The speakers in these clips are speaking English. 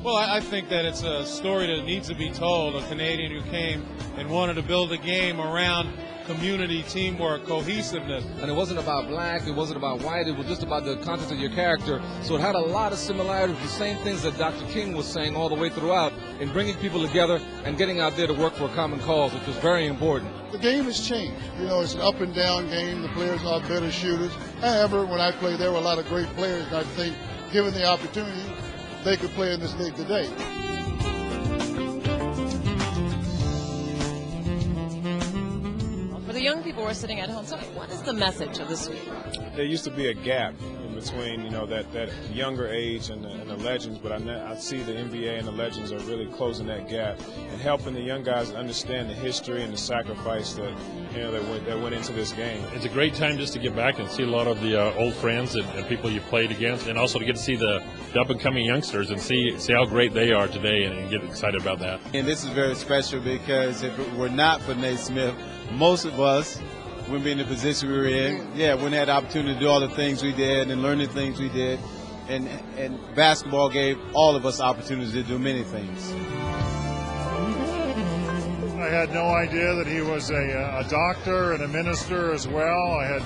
Well, I think that it's a story that needs to be told. A Canadian who came and wanted to build a game around community, teamwork, cohesiveness. And it wasn't about black, it wasn't about white, it was just about the content of your character. So it had a lot of similarities, the same things that Dr. King was saying all the way throughout in bringing people together and getting out there to work for a common cause, which was very important. The game has changed. You know, it's an up and down game. The players are better shooters. However, when I played, there were a lot of great players, and I think given the opportunity, they could play in this league today. For the young people who are sitting at home, tell me, what is the message of this week? There used to be a gap in between, you know, that younger age and the legends, but I see the NBA and the legends are really closing that gap and helping the young guys understand the history and the sacrifice that, you know, that went into this game. It's a great time just to get back and see a lot of the old friends and people you played against, and also to get to see the up-and-coming youngsters and see how great they are today and get excited about that. And this is very special because if it were not for Naismith, most of us wouldn't be in the position we were in. Yeah, wouldn't have the opportunity to do all the things we did and learn the things we did. And basketball gave all of us opportunities to do many things. I had no idea that he was a doctor and a minister as well. I had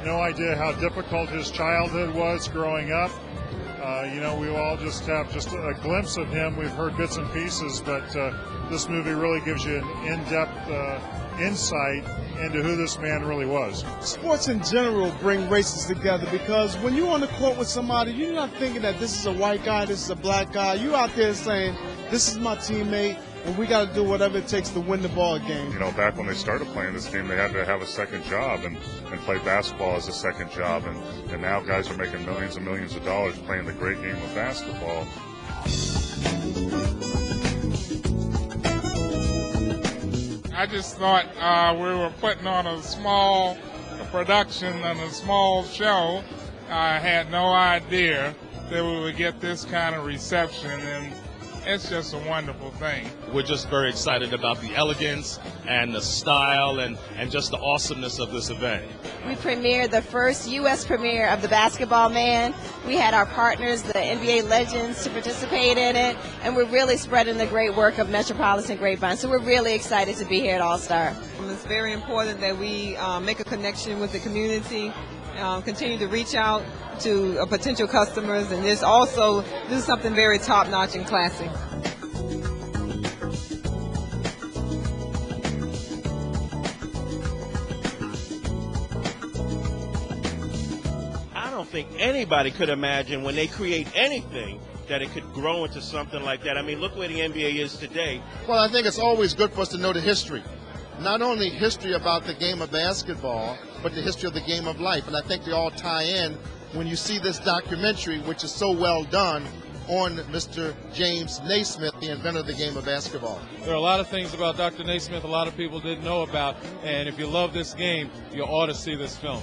no idea how difficult his childhood was growing up. You know, we all just have just a glimpse of him. We've heard bits and pieces, but this movie really gives you an in-depth insight into who this man really was. Sports in general bring races together because when you're on the court with somebody, you're not thinking that this is a white guy, this is a black guy. You're out there saying, this is my teammate, and we got to do whatever it takes to win the ball game. You know, back when they started playing this game, they had to have a second job and play basketball as a second job. And now guys are making millions and millions of dollars playing the great game of basketball. I just thought we were putting on a small production and a small show. I had no idea that we would get this kind of reception, and it's just a wonderful thing. We're just very excited about the elegance and the style and just the awesomeness of this event. We premiered the first U.S. premiere of The Basketball Man. We had our partners, the NBA legends, to participate in it, and we're really spreading the great work of Metropolitan Grapevine. So we're really excited to be here at All-Star. It's very important that we make a connection with the community, continue to reach out to potential customers, and this is something very top-notch and classic. I don't think anybody could imagine when they create anything that it could grow into something like that. I mean, look where the NBA is today. Well, I think it's always good for us to know the history. Not only history about the game of basketball, but the history of the game of life. And I think they all tie in when you see this documentary, which is so well done, on Mr. James Naismith, the inventor of the game of basketball. There are a lot of things about Dr. Naismith a lot of people didn't know about, and if you love this game, you ought to see this film.